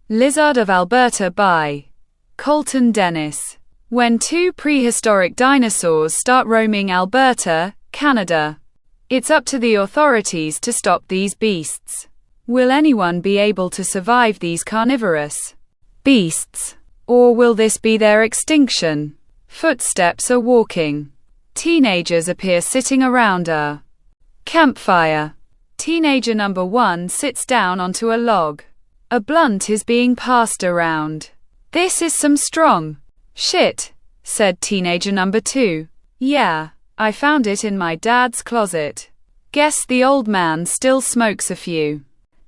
Lizard of Alberta by Colton. When two prehistoric dinosaurs start roaming Alberta, Canada. It's up to the authorities to stop these beasts. Will anyone be able to survive these carnivorous beasts? Or will this be their extinction? Footsteps are walking. Teenagers appear sitting around a campfire. Teenager number 1 sits down onto a log. A blunt is being passed around. This is some strong shit, said teenager number 2. Yeah, I found it in my dad's closet. Guess the old man still smokes a few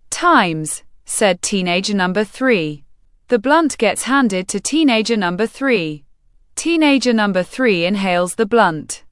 times, said teenager number 3. The blunt gets handed to teenager number 3. Teenager number 3 inhales the blunt,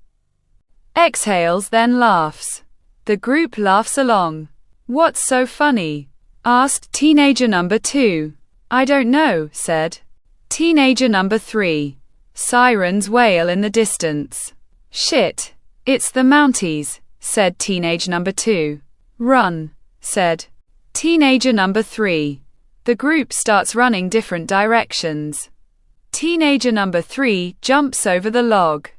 exhales, then laughs. The group laughs along. What's so funny? Asked teenager number 2. I don't know, said teenager number 3. Sirens wail in the distance. Shit, it's the Mounties, said teenager number 2. Run, said teenager number 3. The group starts running different directions. Teenager number 3 jumps over the log,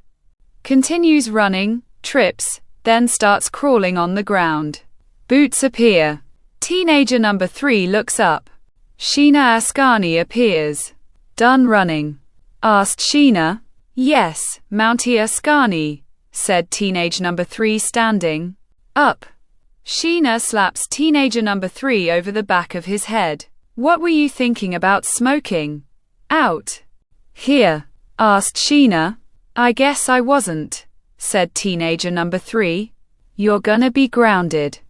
continues running, trips, then starts crawling on the ground. Boots appear. Teenager number 3 looks up. Sheena Ascani appears. Done running? Asked Sheena. Yes, Mountie Ascani, said teenager number 3 standing up. Sheena slaps teenager number 3 over the back of his head. What were you thinking about smoking out here? Asked Sheena. I guess I wasn't, said teenager number 3. You're gonna be grounded.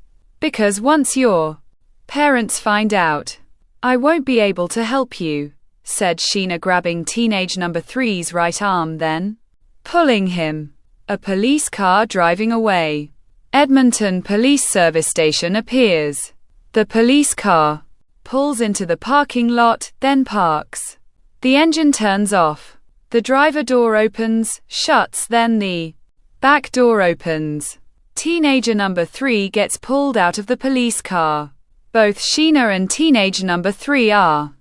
Because once your parents find out, I won't be able to help you, said Sheena, grabbing teenage number 3's right arm, then pulling him. A police car driving away. Edmonton Police Service Station appears. The police car pulls into the parking lot, then parks. The engine turns off. The driver door opens, shuts, then the back door opens. Teenager number 3 gets pulled out of the police car. Both Sheena and teenager number 3 are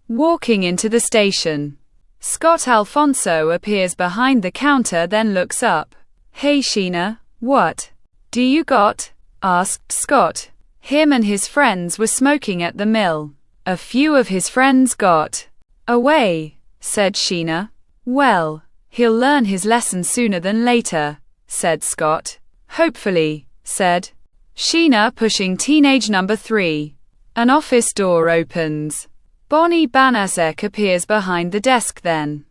walking into the station. Scott Alfonso appears behind the counter, then looks up. Hey Sheena, what do you got? Asked Scott. Him and his friends were smoking at the mill. A few of his friends got away, said Sheena. Well, he'll learn his lesson sooner than later, said Scott. Hopefully, said Sheena, pushing teenage number 3. An office door opens. Bonnie Banasek appears behind the desk, then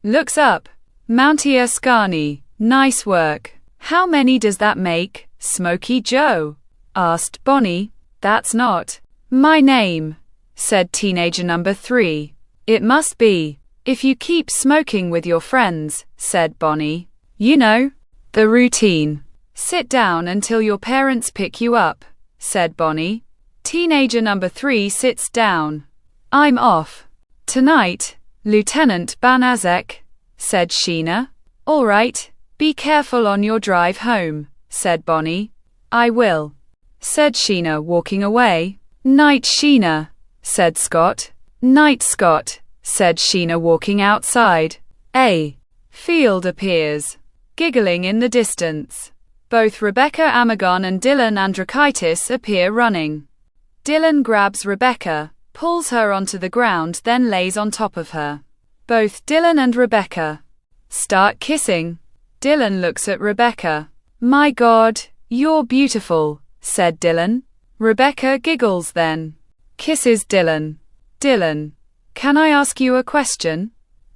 looks up. Mountie Ascani, nice work. How many does that make, Smokey Joe? Asked Bonnie. That's not my name, said teenager number 3. It must be, if you keep smoking with your friends, said Bonnie. You know, the routine. Sit down until your parents pick you up, said Bonnie. Teenager number 3 sits down. I'm off tonight, Lieutenant Banasek, said Sheena. All right, be careful on your drive home, said Bonnie. I will, said Sheena, walking away. Night Sheena, said Scott. Night Scott, said Sheena, walking outside. A field appears, giggling in the distance. Both Rebecca Amagon and Dylan Andrakaitis appear running. Dylan grabs Rebecca, pulls her onto the ground, then lays on top of her. Both Dylan and Rebecca start kissing. Dylan looks at Rebecca. My God, you're beautiful, said Dylan. Rebecca giggles, then kisses Dylan. Dylan, can I ask you a question?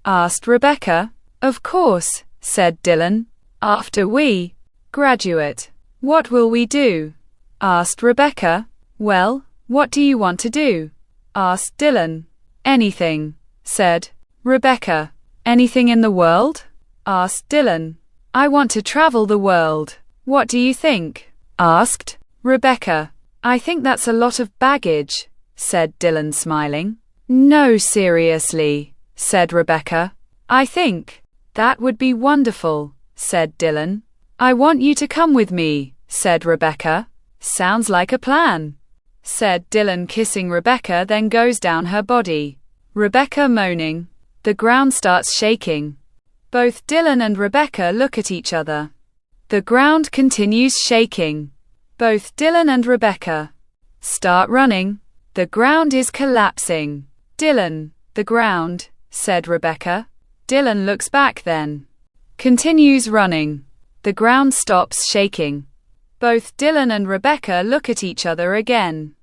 Asked Rebecca. Of course, said Dylan. After we graduate, what will we do? Asked Rebecca. Well, what do you want to do? Asked Dylan. Anything, said Rebecca. Anything in the world? Asked Dylan. I want to travel the world. What do you think? Asked Rebecca. I think that's a lot of baggage, said Dylan, smiling. No, seriously, said Rebecca. I think that would be wonderful, said Dylan. I want you to come with me, said Rebecca. Sounds like a plan. said Dylan, kissing Rebecca, then goes down her body. Rebecca moaning. The ground starts shaking. Both Dylan and Rebecca look at each other. The ground continues shaking. Both Dylan and Rebecca start running. The ground is collapsing. Dylan, the ground, said Rebecca. Dylan looks back, then continues running. The ground stops shaking. Both Dylan and Rebecca look at each other again.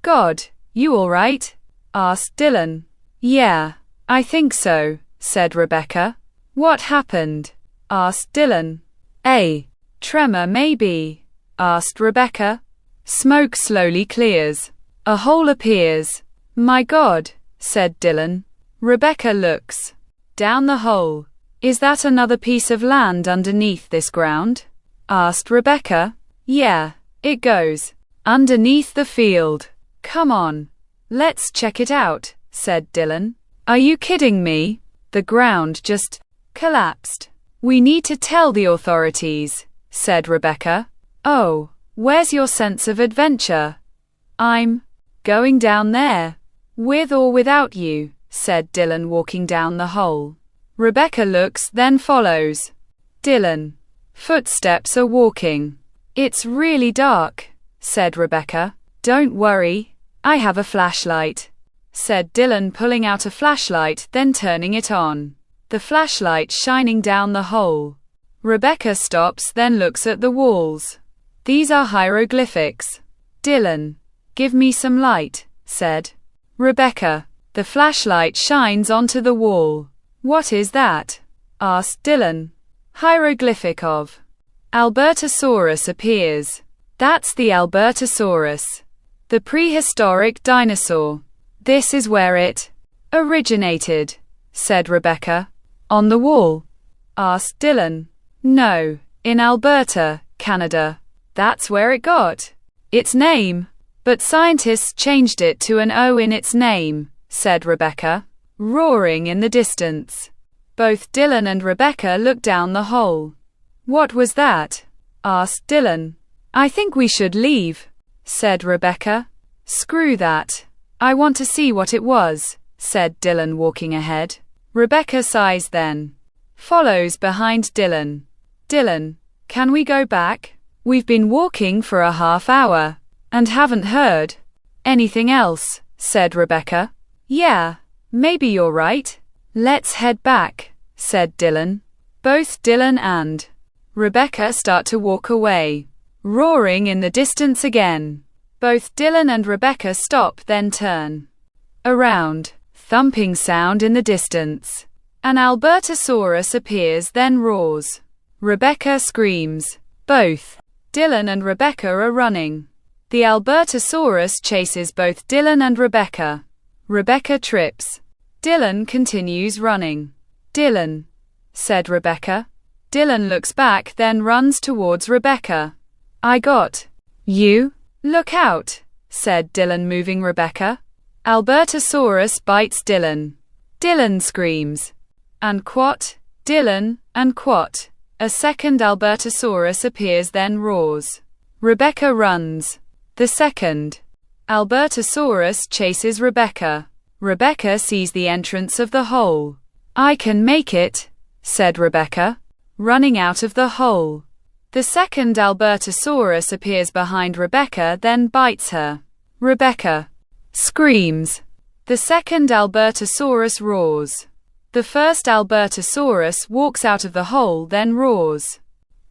God, you all right? Asked Dylan. Yeah, I think so, said Rebecca. What happened? Asked Dylan. A tremor maybe, asked Rebecca. Smoke slowly clears. A hole appears. My God, said Dylan. Rebecca looks down the hole. Is that another piece of land underneath this ground? Asked Rebecca. Yeah, it goes underneath the field. Come on, let's check it out, said Dylan. Are you kidding me? The ground just collapsed. We need to tell the authorities, said Rebecca. Oh, where's your sense of adventure? I'm going down there. With or without you, said Dylan, walking down the hole. Rebecca looks, then follows. Dylan. Footsteps are walking. It's really dark, said Rebecca. Don't worry, I have a flashlight, said Dylan, pulling out a flashlight, then turning it on. The flashlight shining down the hole. Rebecca stops, then looks at the walls. These are hieroglyphics. Dylan. Give me some light, said Rebecca. The flashlight shines onto the wall. What is that? Asked Dylan. Hieroglyphic of Albertosaurus appears. That's the Albertosaurus, the prehistoric dinosaur. This is where it originated, said Rebecca. On the wall? Asked Dylan. No, in Alberta, Canada. That's where it got its name. But scientists changed it to an O in its name, said Rebecca. Roaring in the distance. Both Dylan and Rebecca looked down the hole. What was that? Asked Dylan. I think we should leave, said Rebecca. Screw that. I want to see what it was, said Dylan, walking ahead. Rebecca sighs, then follows behind Dylan. Dylan, can we go back? We've been walking for a half hour and haven't heard anything else, said Rebecca. Yeah, maybe you're right. Let's head back, said Dylan. Both Dylan and Rebecca start to walk away. Roaring in the distance again. Both Dylan and Rebecca stop, then turn around. Thumping sound in the distance. An Albertosaurus appears, then roars. Rebecca screams. Both Dylan and Rebecca are running. The Albertosaurus chases both Dylan and Rebecca. Rebecca trips. Dylan continues running. Dylan, said Rebecca. Dylan looks back, then runs towards Rebecca. I got you. Look out, said Dylan, moving Rebecca. Albertosaurus bites Dylan. Dylan screams. And quat, Dylan, and quat. A second Albertosaurus appears, then roars. Rebecca runs. The second Albertosaurus chases Rebecca. Rebecca sees the entrance of the hole. I can make it, said Rebecca, running out of the hole. The second Albertosaurus appears behind Rebecca, then bites her. Rebecca screams. The second Albertosaurus roars. The first Albertosaurus walks out of the hole, then roars.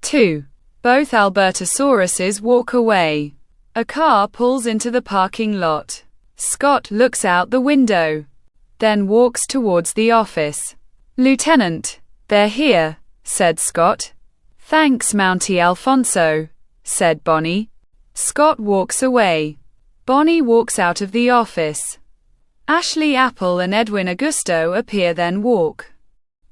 2. Both Albertosauruses walk away. A car pulls into the parking lot. Scott looks out the window, then walks towards the office. Lieutenant, they're here, said Scott. Thanks, Mountie Alfonso, said Bonnie. Scott walks away. Bonnie walks out of the office. Ashley Apple and Edwin Augusto appear, then walk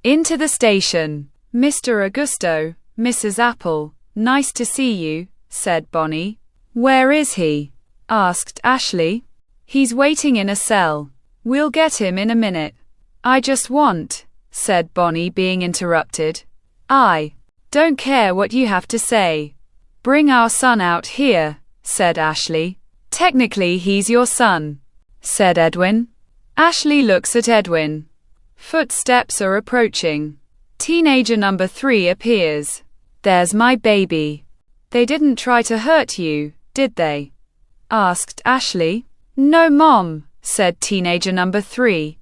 into the station. Mr. Augusto, Mrs. Apple, nice to see you, said Bonnie. Where is he? Asked Ashley. He's waiting in a cell. We'll get him in a minute. I just want, said Bonnie, being interrupted. I don't care what you have to say. Bring our son out here, said Ashley. Technically he's your son, said Edwin. Ashley looks at Edwin. Footsteps are approaching. Teenager number 3 appears. There's my baby. They didn't try to hurt you, did they? Asked Ashley. No, Mom, said teenager number 3.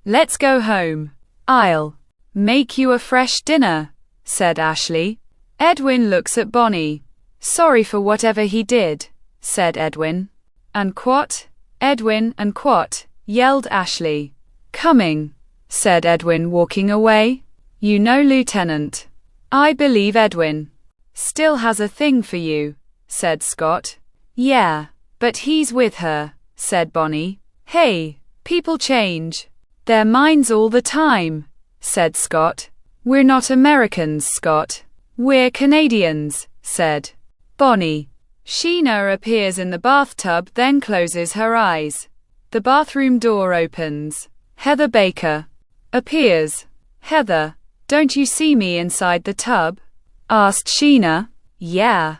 Let's go home. I'll make you a fresh dinner, said Ashley. Edwin looks at Bonnie. Sorry for whatever he did, said Edwin. And what? Edwin and what? Yelled Ashley. Coming, said Edwin, walking away. You know, Lieutenant, I believe Edwin still has a thing for you, said Scott. Yeah, but he's with her, said Bonnie. Hey, people change their minds all the time, said Scott. We're not Americans, Scott. We're Canadians, said Bonnie. Sheena appears in the bathtub, then closes her eyes. The bathroom door opens. Heather Baker appears. Heather, don't you see me inside the tub? Asked Sheena. Yeah,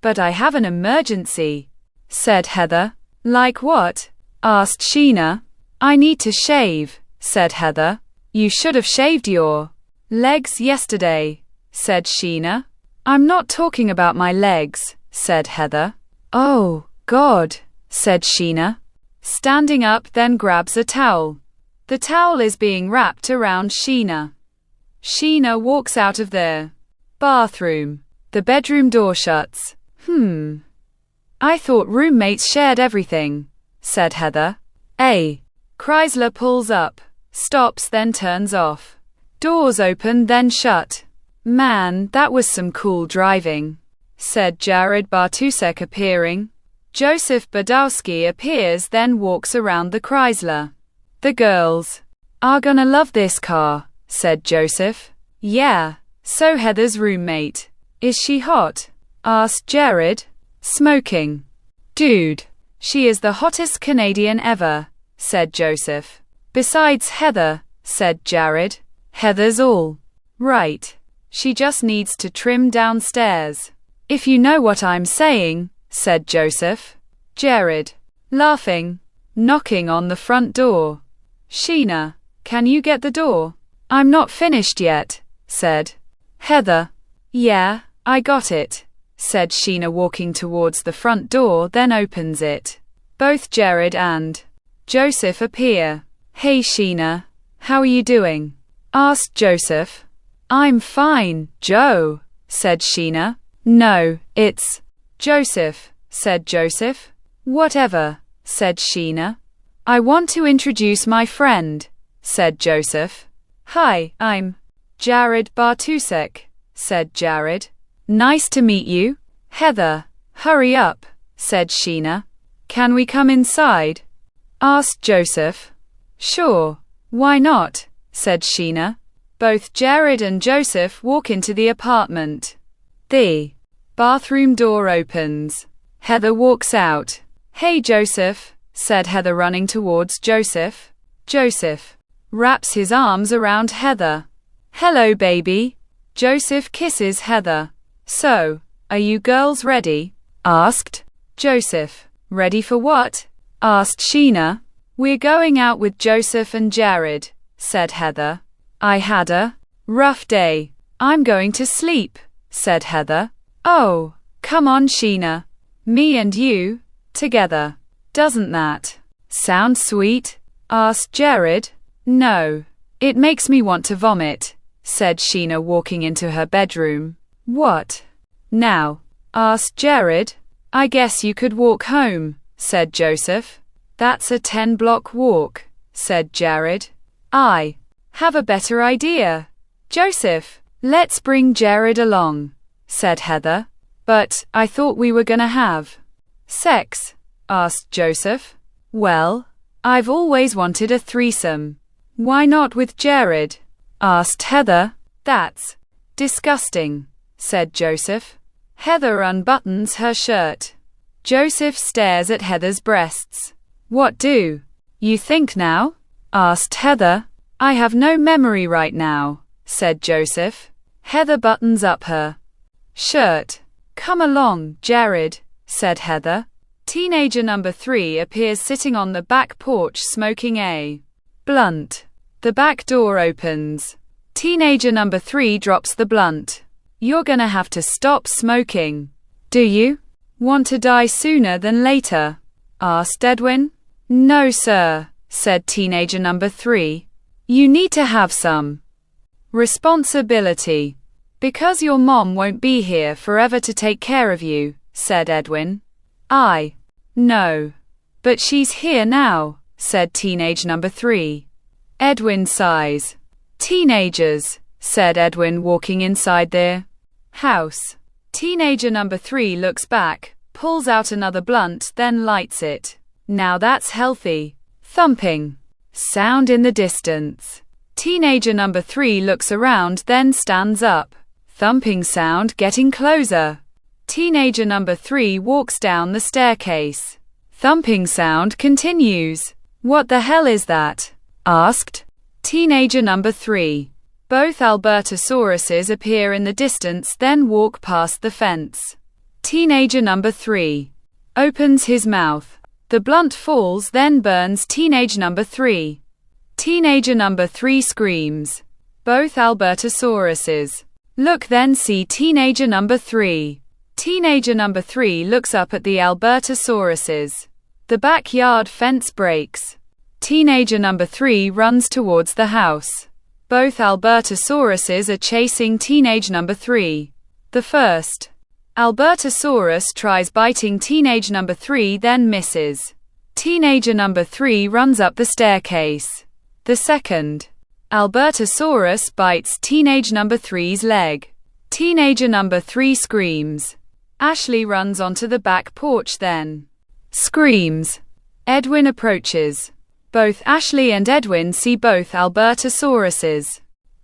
but I have an emergency, said Heather. Like what? Asked Sheena. I need to shave, said Heather. You should have shaved your legs yesterday, said Sheena. I'm not talking about my legs, said Heather. Oh, God, said Sheena. Standing up, then grabs a towel. The towel is being wrapped around Sheena. Sheena walks out of the bathroom. The bedroom door shuts. I thought roommates shared everything, said Heather. A Chrysler pulls up, stops, then turns off. Doors open, then shut. Man, that was some cool driving, said Jared Bartusek, appearing. Joseph Badowski appears, then walks around the Chrysler. The girls are gonna love this car, said Joseph. Yeah, so Heather's roommate. Is she hot? Asked Jared. Smoking. Dude, she is the hottest Canadian ever, said Joseph. Besides Heather, said Jared. Heather's all right. She just needs to trim downstairs. If you know what I'm saying, said Joseph. Jared, laughing, knocking on the front door. Sheena, can you get the door? I'm not finished yet, said Heather. Yeah, I got it, said Sheena, walking towards the front door, then opens it. Both Jared and Joseph appear. Hey Sheena, how are you doing? Asked Joseph. I'm fine, Joe, said Sheena. No, it's Joseph, said Joseph. Whatever, said Sheena. I want to introduce my friend, said Joseph. Hi, I'm Jared Bartusek, said Jared. Nice to meet you. Heather, hurry up, said Sheena. Can we come inside? Asked Joseph. Sure, why not, said Sheena. Both Jared and Joseph walk into the apartment. The bathroom door opens. Heather walks out. Hey Joseph, said Heather, running towards Joseph. Joseph wraps his arms around Heather. Hello baby. Joseph kisses Heather. So, are you girls ready? Asked Joseph. Ready for what? Asked Sheena. We're going out with Joseph and Jared, said Heather. I had a rough day. I'm going to sleep, said Heather. Oh, come on Sheena. Me and you, together. Doesn't that sound sweet? Asked Jared. No, it makes me want to vomit, said Sheena, walking into her bedroom. What now? Asked Jared. I guess you could walk home, said Joseph. That's a 10-block walk, said Jared. I have a better idea. Joseph, let's bring Jared along, said Heather. But I thought we were gonna have sex, asked Joseph. Well, I've always wanted a threesome. Why not with Jared? Asked Heather. That's disgusting, said Joseph. Heather unbuttons her shirt. Joseph stares at Heather's breasts. What do you think now? Asked Heather. I have no memory right now, said Joseph. Heather buttons up her shirt. Come along, Jared, said Heather. Teenager number 3 appears sitting on the back porch smoking a blunt. The back door opens. Teenager number 3 drops the blunt. You're gonna have to stop smoking. Do you want to die sooner than later? Asked Edwin. No, sir, said teenager number 3. You need to have some responsibility. Because your mom won't be here forever to take care of you, said Edwin. I know. But she's here now, said teenage number 3. Edwin sighs. Teenagers, said Edwin walking inside their house. Teenager number 3 looks back, pulls out another blunt, then lights it. Now that's healthy. Thumping sound in the distance. Teenager number 3 looks around, then stands up. Thumping sound getting closer. Teenager number 3 walks down the staircase. Thumping sound continues. What the hell is that? Asked teenager number 3. Both Albertosauruses appear in the distance, then walk past the fence. Teenager number 3 opens his mouth. The blunt falls, then burns teenage number 3. Teenager number 3 screams. Both Albertosauruses look, then see teenager number 3. Teenager number 3 looks up at the Albertosauruses. The backyard fence breaks. Teenager number 3 runs towards the house. Both Albertosauruses are chasing teenage number 3. The first Albertosaurus tries biting teenage number 3, then misses. Teenager number 3 runs up the staircase. The second Albertosaurus bites teenage number 3's leg. Teenager number 3 screams. Ashley runs onto the back porch, then screams. Edwin approaches. Both Ashley and Edwin see both Albertosauruses.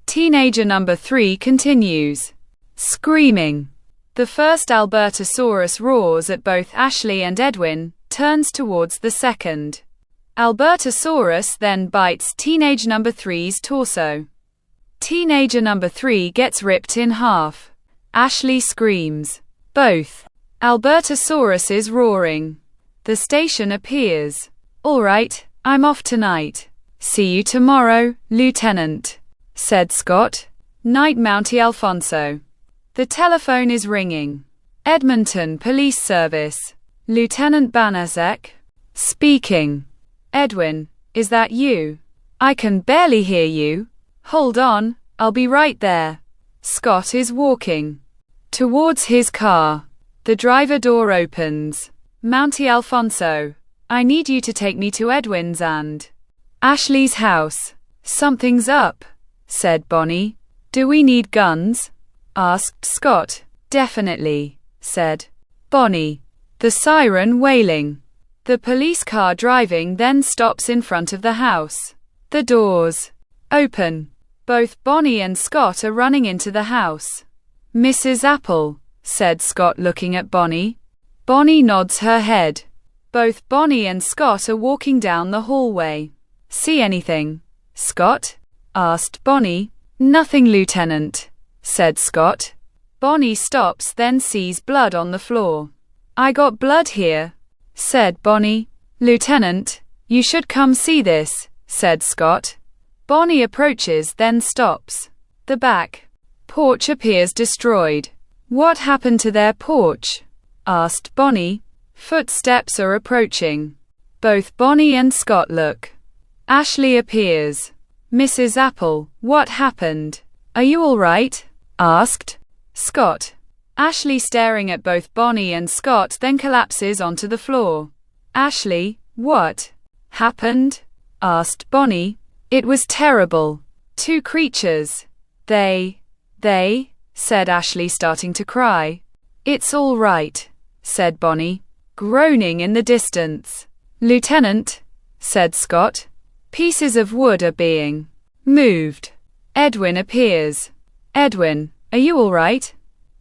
Teenager number 3 continues screaming. The first Albertosaurus roars at both Ashley and Edwin, turns towards the second Albertosaurus, then bites teenage number 3's torso. Teenager number 3 gets ripped in half. Ashley screams. Both Albertosauruses roaring. The station appears. All right, I'm off tonight. See you tomorrow, Lieutenant, said Scott. Night, Mountie Alfonso. The telephone is ringing. Edmonton Police Service. Lieutenant Banaszek speaking. Edwin, is that you? I can barely hear you. Hold on, I'll be right there. Scott is walking towards his car. The driver door opens. Mountie Alfonso, I need you to take me to Edwin's and Ashley's house. Something's up, said Bonnie. Do we need guns? Asked Scott. Definitely, said Bonnie. The siren wailing. The police car driving then stops in front of the house. The doors open. Both Bonnie and Scott are running into the house. Mrs. Apple, said Scott looking at Bonnie. Bonnie nods her head. Both Bonnie and Scott are walking down the hallway. See anything, Scott? Asked Bonnie. Nothing, Lieutenant, said Scott. Bonnie stops, then sees blood on the floor. I got blood here, said Bonnie. Lieutenant, you should come see this, said Scott. Bonnie approaches, then stops. The back porch appears destroyed. What happened to their porch? Asked Bonnie. Footsteps are approaching. Both Bonnie and Scott look. Ashley appears. Mrs. Apple, what happened? Are you all right? Asked Scott. Ashley, staring at both Bonnie and Scott, then collapses onto the floor. Ashley, what happened? Asked Bonnie. It was terrible. 2 creatures. They, said Ashley, starting to cry. It's all right, said Bonnie, groaning in the distance. Lieutenant, said Scott. Pieces of wood are being moved. Edwin appears. Edwin, are you all right?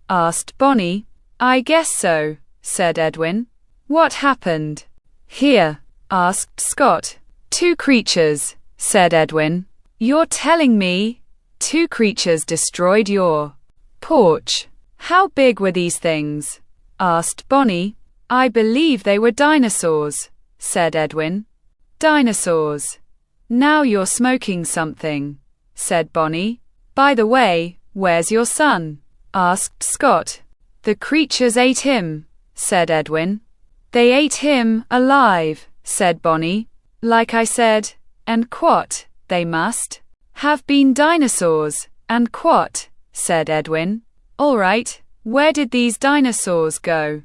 Asked Bonnie. I guess so, said Edwin. What happened? Here, asked Scott. 2 creatures, said Edwin. You're telling me 2 creatures destroyed your porch? How big were these things? Asked Bonnie. I believe they were dinosaurs, said Edwin. Dinosaurs. Now you're smoking something, said Bonnie. By the way, where's your son? Asked Scott. The creatures ate him, said Edwin. They ate him alive, said Bonnie. Like I said, and quat, they must have been dinosaurs, and quat, said Edwin. All right, where did these dinosaurs go?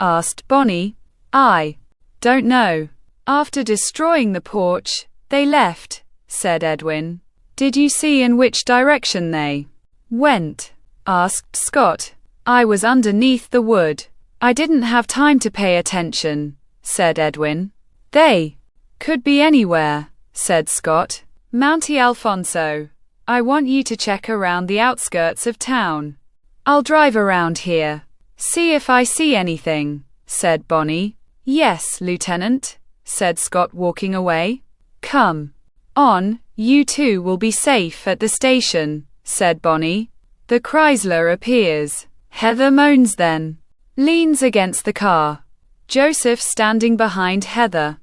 Asked Bonnie. I don't know. After destroying the porch, they left, said Edwin. Did you see in which direction they went? Asked Scott. I was underneath the wood. I didn't have time to pay attention, said Edwin. They could be anywhere, said Scott. Mountie Alfonso, I want you to check around the outskirts of town. I'll drive around here. See if I see anything, said Bonnie. Yes, Lieutenant, said Scott, walking away. Come on, you two will be safe at the station, said Bonnie. The Chrysler appears. Heather moans, then leans against the car. Joseph standing behind Heather.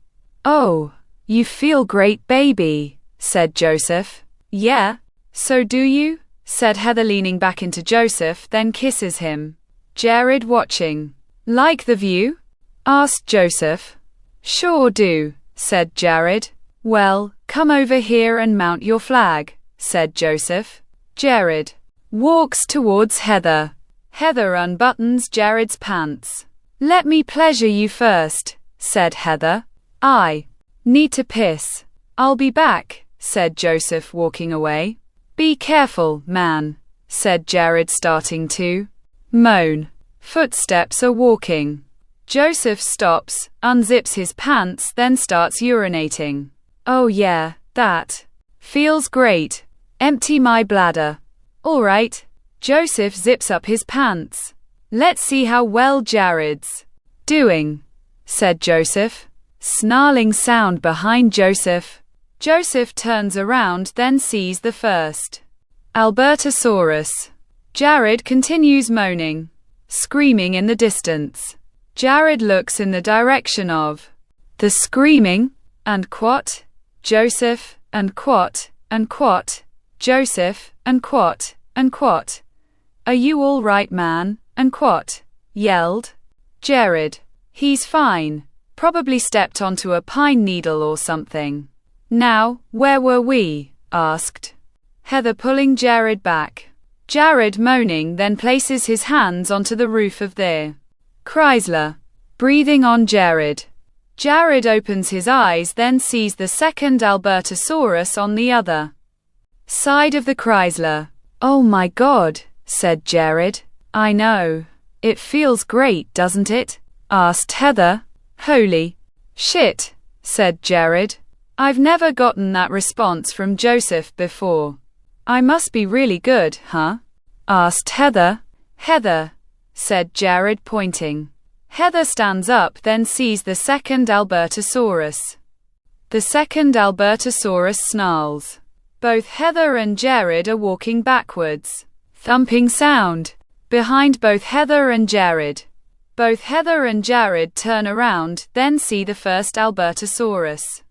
Oh, you feel great, baby, said Joseph. Yeah, so do you? Said Heather, leaning back into Joseph, then kisses him. Jared watching. Like the view? Asked Joseph. Sure do, said Jared. Well, come over here and mount your flag, said Joseph. Jared walks towards Heather. Heather unbuttons Jared's pants. Let me pleasure you first, said Heather. I need to piss. I'll be back, said Joseph, walking away. Be careful, man, said Jared, starting to moan. Footsteps are walking. Joseph stops, unzips his pants, then starts urinating. Oh yeah, that feels great. Empty my bladder. All right. Joseph zips up his pants. Let's see how well Jared's doing, said Joseph. Snarling sound behind Joseph. Joseph turns around, then sees the first Albertosaurus. Jared continues moaning, screaming in the distance. Jared looks in the direction of the screaming, and quat, Joseph, and quat, and quat, Joseph, and quat, and quat. Are you all right, man? And quat yelled. Jared. He's fine. Probably stepped onto a pine needle or something. Now, where were we? Asked Heather, pulling Jared back. Jared moaning, then places his hands onto the roof of the Chrysler, breathing on Jared. Jared opens his eyes, then sees the second Albertosaurus on the other side of the Chrysler. Oh my God, said Jared. I know. It feels great, doesn't it? Asked Heather. Holy shit, said Jared. I've never gotten that response from Joseph before. I must be really good, huh? Asked Heather. Heather, said Jared, pointing. Heather stands up, then sees the second Albertosaurus. The second Albertosaurus snarls. Both Heather and Jared are walking backwards. Thumping sound behind both Heather and Jared. Both Heather and Jared turn around, then see the first Albertosaurus.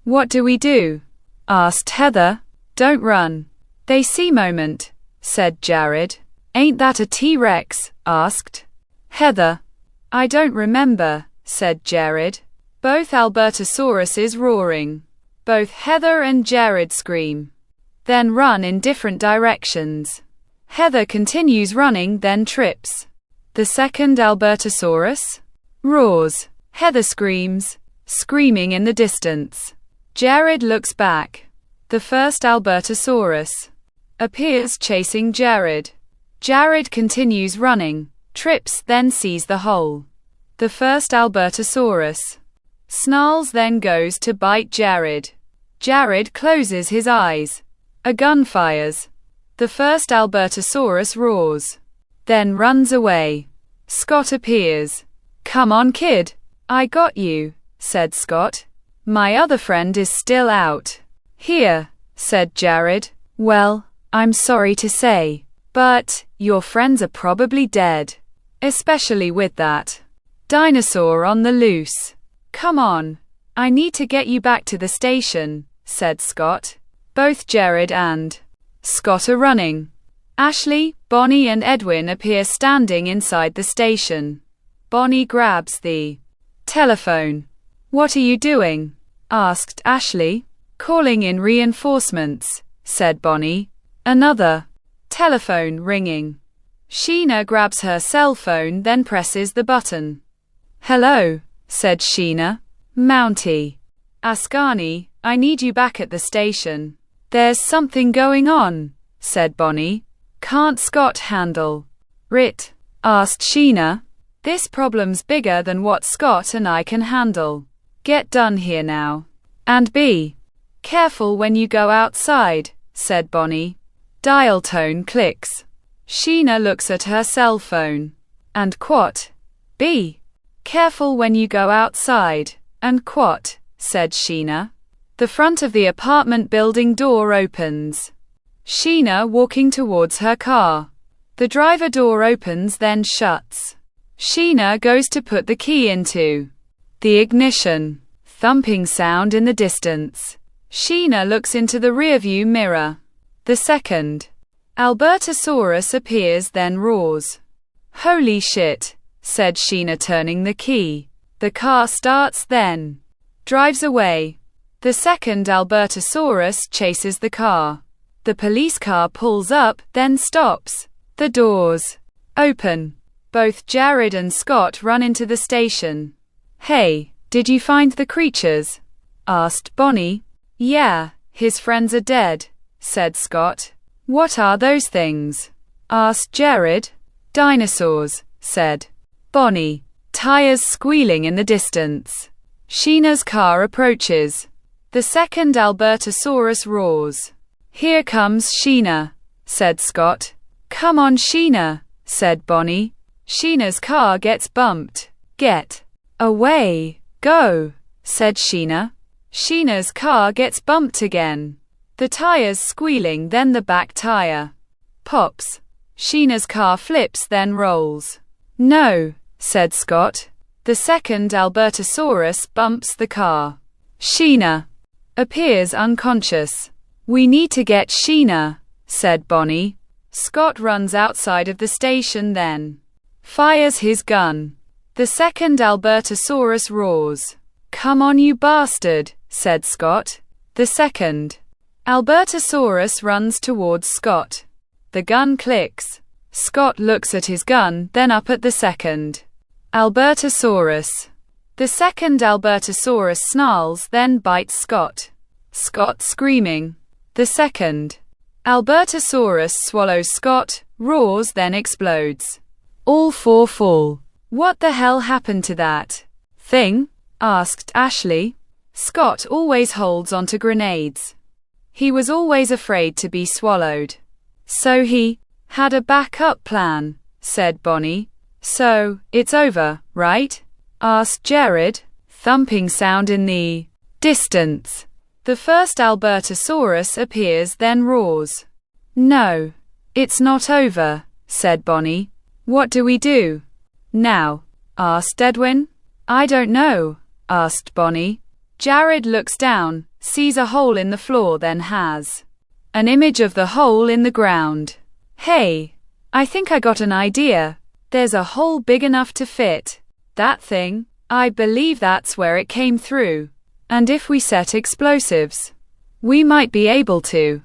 What do we do? Asked Heather. Don't run. They see moment, said Jared. Ain't that a T-Rex? Asked Heather. I don't remember, said Jared. Both Albertosauruses roaring. Both Heather and Jared scream. Then run in different directions. Heather continues running, then trips. The second Albertosaurus roars. Heather screams, screaming in the distance. Jared looks back. The first Albertosaurus appears, chasing Jared. Jared continues running, trips, then sees the hole. The first Albertosaurus snarls, then goes to bite Jared. Jared closes his eyes. A gun fires. The first Albertosaurus roars, then runs away. Scott appears. Come on, kid. I got you, said Scott. My other friend is still out here, said Jared. Well, I'm sorry to say, but your friends are probably dead. Especially with that Dinosaur on the loose. Come on. I need to get you back to the station, said Scott. Both Jared and Scott are running. Ashley, Bonnie and Edwin appear standing inside the station. Bonnie grabs the telephone. What are you doing? Asked Ashley. Calling in reinforcements, said Bonnie. Another telephone ringing. Sheena grabs her cell phone, then presses the button. Hello, said Sheena. Mountie. Ascani, I need you back at the station. There's something going on, said Bonnie. Can't Scott handle it? Asked Sheena. This problem's bigger than what Scott and I can handle. Get done here now. And be careful when you go outside, said Bonnie. Dial tone clicks. Sheena looks at her cell phone. And quat. Be careful when you go outside. And quat, said Sheena. The front of the apartment building door opens. Sheena walking towards her car. The driver door opens then shuts. Sheena goes to put the key into the ignition. Thumping sound in the distance. Sheena looks into the rearview mirror. The second Albertosaurus appears then roars. Holy shit, said Sheena turning the key. The car starts then drives away. The second Albertosaurus chases the car. The police car pulls up, then stops. The doors open. Both Jared and Scott run into the station. Hey, did you find the creatures? Asked Bonnie. Yeah, his friends are dead, said Scott. What are those things? Asked Jared. Dinosaurs, said Bonnie. Tires squealing in the distance. Sheena's car approaches. The second Albertosaurus roars. Here comes Sheena, said Scott. Come on, Sheena, said Bonnie. Sheena's car gets bumped. Get away, go, said Sheena. Sheena's car gets bumped again. The tires squealing, then the back tire pops. Sheena's car flips then rolls. No, said Scott. The second Albertosaurus bumps the car. Sheena appears unconscious. We need to get Sheena, said Bonnie. Scott runs outside of the station then fires his gun. The second Albertosaurus roars. Come on, you bastard, said Scott. The second Albertosaurus runs towards Scott. The gun clicks. Scott looks at his gun, then up at the second Albertosaurus. The second Albertosaurus snarls, then bites Scott. Scott screaming. The second Albertosaurus swallows Scott, roars, then explodes. All four fall. What the hell happened to that thing? Asked Ashley. Scott always holds onto grenades. He was always afraid to be swallowed. So he had a backup plan, said Bonnie. So, it's over, right? Asked Jared. Thumping sound in the distance. The first Albertosaurus appears then roars. No, it's not over, said Bonnie. What do we do now? Asked Edwin. I don't know, asked Bonnie. Jared looks down, sees a hole in the floor, then has an image of the hole in the ground. Hey, I think I got an idea. There's a hole big enough to fit that thing. I believe that's where it came through. And if we set explosives, we might be able to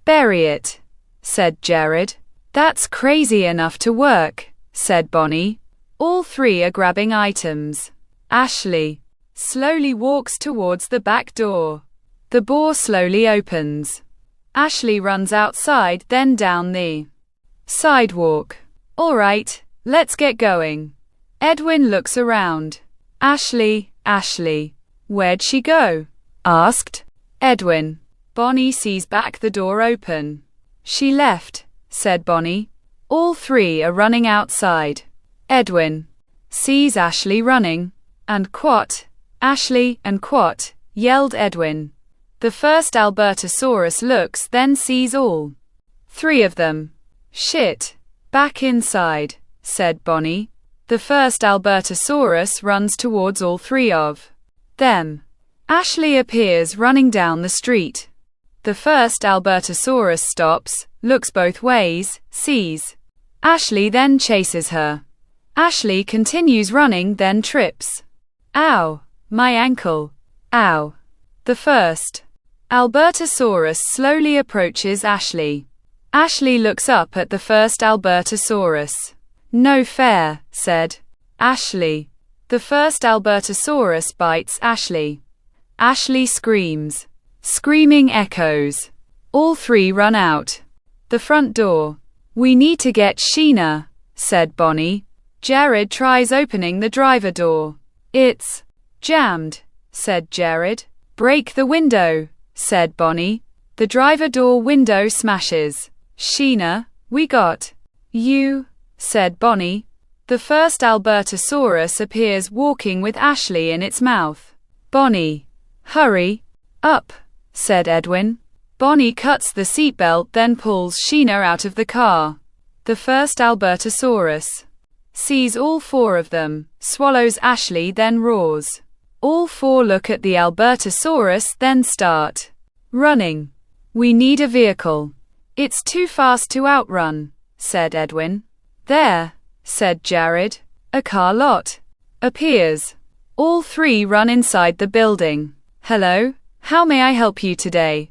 bury it, said Jared. That's crazy enough to work, said Bonnie. All three are grabbing items. Ashley slowly walks towards the back door. The door slowly opens. Ashley runs outside, then down the sidewalk. All right, let's get going. Edwin looks around. Ashley, where'd she go? Asked Edwin. Bonnie sees back the door open. She left, said Bonnie. All three are running outside. Edwin sees Ashley running. And quat, Ashley, and quat, yelled Edwin. The first Albertosaurus looks, then sees all three of them. Shit. Back inside, said Bonnie. The first Albertosaurus runs towards all three of them. Ashley appears running down the street. The first Albertosaurus stops, looks both ways, sees Ashley, then chases her. Ashley continues running, then trips. Ow! My ankle. Ow! The first Albertosaurus slowly approaches Ashley. Ashley looks up at the first Albertosaurus. No fair, said Ashley. The first Albertosaurus bites Ashley. Ashley screams. Screaming echoes. All three run out the front door. We need to get Sheena, said Bonnie. Jared tries opening the driver door. It's jammed, said Jared. Break the window, said Bonnie. The driver door window smashes. Sheena, we got you, said Bonnie. The first Albertosaurus appears walking with Ashley in its mouth. Bonnie, hurry up, said Edwin. Bonnie cuts the seatbelt, then pulls Sheena out of the car. The first Albertosaurus sees all four of them, swallows Ashley, then roars. All four look at the Albertosaurus, then start running. We need a vehicle. It's too fast to outrun, said Edwin. There, said Jared. A car lot appears. All three run inside the building. Hello, how may I help you today?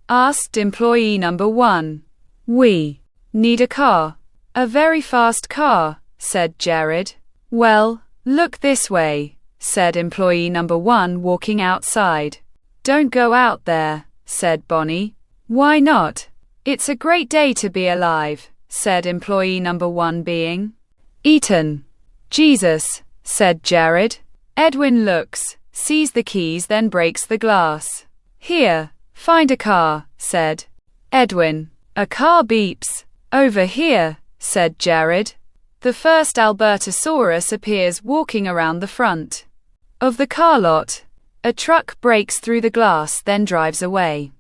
Asked employee number 1. We need a car. A very fast car, said Jared. Well, look this way, said employee number 1, walking outside. Don't go out there, said Bonnie. Why not? It's a great day to be alive, said employee number 1, being eaten. Jesus, said Jared. Edwin looks, sees the keys, then breaks the glass. Here, find a car, said Edwin. A car beeps. Over here, said Jared. The first Albertosaurus appears walking around the front of the car lot. A truck breaks through the glass, then drives away.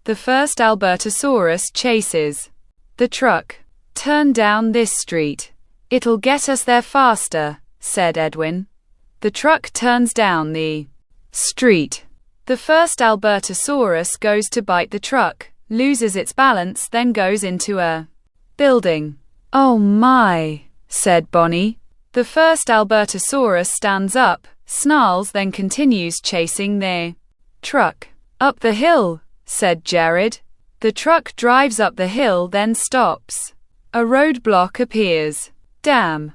The first Albertosaurus chases the truck. Turn down this street. It'll get us there faster, said Edwin. The truck turns down the street. The first Albertosaurus goes to bite the truck, loses its balance, then goes into a building. Oh my, said Bonnie. The first Albertosaurus stands up, snarls, then continues chasing the truck. Up the hill, said Jared. The truck drives up the hill, then stops. A roadblock appears. Damn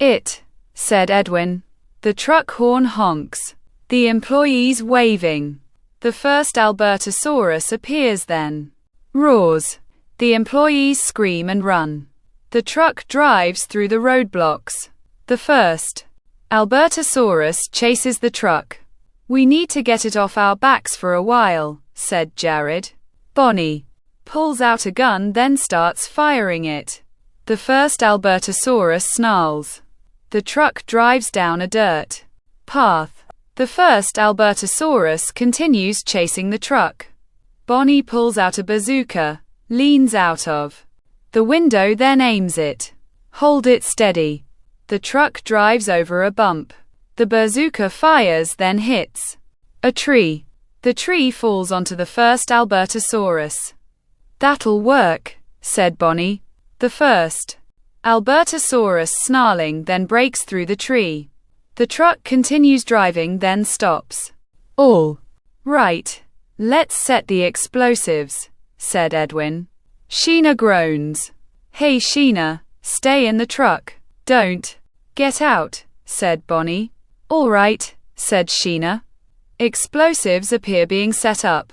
it, said Edwin. The truck horn honks. The employees waving. The first Albertosaurus appears, then roars. The employees scream and run. The truck drives through the roadblocks. The first Albertosaurus chases the truck. We need to get it off our backs for a while, said Jared. Bonnie pulls out a gun, then starts firing it. The first Albertosaurus snarls. The truck drives down a dirt path. The first Albertosaurus continues chasing the truck. Bonnie pulls out a bazooka, leans out of the window, then aims it. Hold it steady. The truck drives over a bump. The bazooka fires, then hits a tree. The tree falls onto the first Albertosaurus. That'll work, said Bonnie. The first Albertosaurus snarling, then breaks through the tree. The truck continues driving, then stops. All right, let's set the explosives, said Edwin. Sheena groans. Hey Sheena, stay in the truck. Don't get out, said Bonnie. All right, said Sheena. Explosives appear being set up.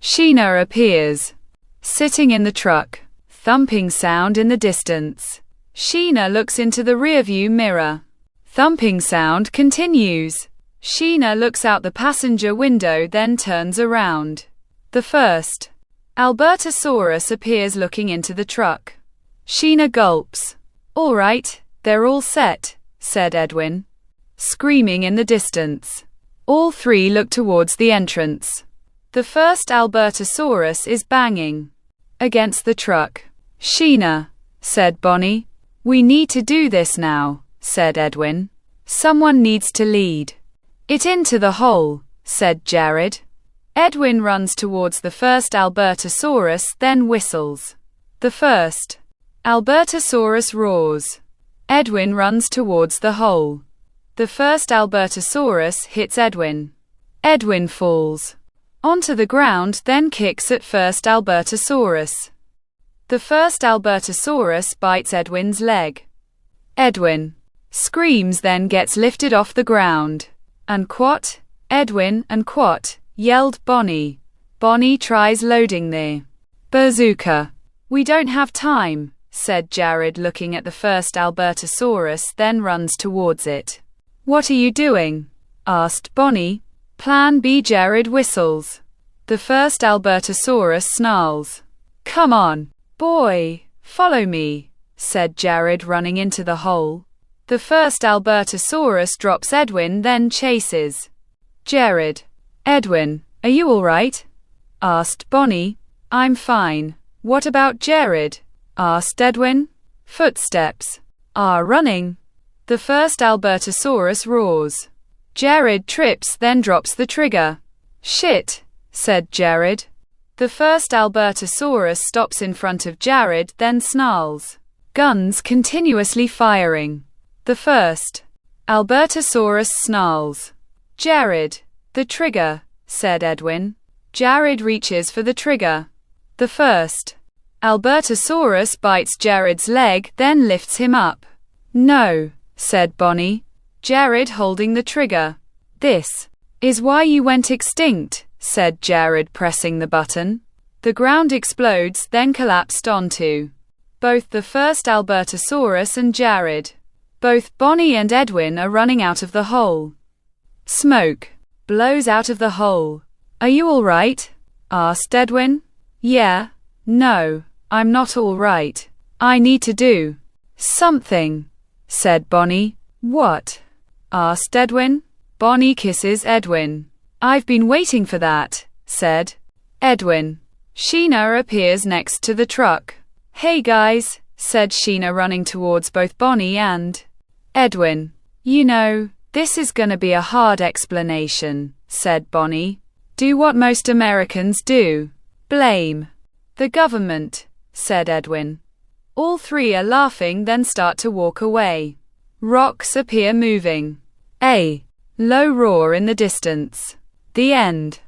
Sheena appears, sitting in the truck. Thumping sound in the distance. Sheena looks into the rearview mirror. Thumping sound continues. Sheena looks out the passenger window, then turns around. The first Albertosaurus appears looking into the truck. Sheena gulps. All right, they're all set, said Edwin. Screaming in the distance. All three look towards the entrance. The first Albertosaurus is banging against the truck. Sheena, said Bonnie. We need to do this now, said Edwin. Someone needs to lead it into the hole, said Jared. Edwin runs towards the first Albertosaurus, then whistles. The first Albertosaurus roars. Edwin runs towards the hole. The first Albertosaurus hits Edwin. Edwin falls onto the ground, then kicks at first Albertosaurus. The first Albertosaurus bites Edwin's leg. Edwin screams, then gets lifted off the ground. Unquat, Edwin, unquat, yelled Bonnie. Bonnie tries loading the bazooka. We don't have time, said Jared, looking at the first Albertosaurus, then runs towards it. What are you doing? Asked Bonnie. Plan B, Jared whistles. The first Albertosaurus snarls. Come on, boy, follow me, said Jared, running into the hole. The first Albertosaurus drops Edwin, then chases Jared. Edwin, are you all right? Asked Bonnie. I'm fine. What about Jared? Asked Edwin. Footsteps are running. The first Albertosaurus roars. Jared trips, then drops the trigger. Shit, said Jared. The first Albertosaurus stops in front of Jared, then snarls. Guns continuously firing. The first Albertosaurus snarls. Jared, the trigger, said Edwin. Jared reaches for the trigger. The first Albertosaurus bites Jared's leg, then lifts him up. No, said Bonnie. Jared holding the trigger. This is why you went extinct, said Jared, pressing the button. The ground explodes, then collapsed onto both the first Albertosaurus and Jared. Both Bonnie and Edwin are running out of the hole. Smoke blows out of the hole. Are you all right? Asked Edwin. Yeah. No, I'm not all right. I need to do something, said Bonnie. What? Asked Edwin. Bonnie kisses Edwin. I've been waiting for that, said Edwin. Sheena appears next to the truck. Hey guys, said Sheena, running towards both Bonnie and Edwin. You know, this is gonna be a hard explanation, said Bonnie. Do what most Americans do. Blame the government, said Edwin. All three are laughing, then start to walk away. Rocks appear moving. A low roar in the distance. The end.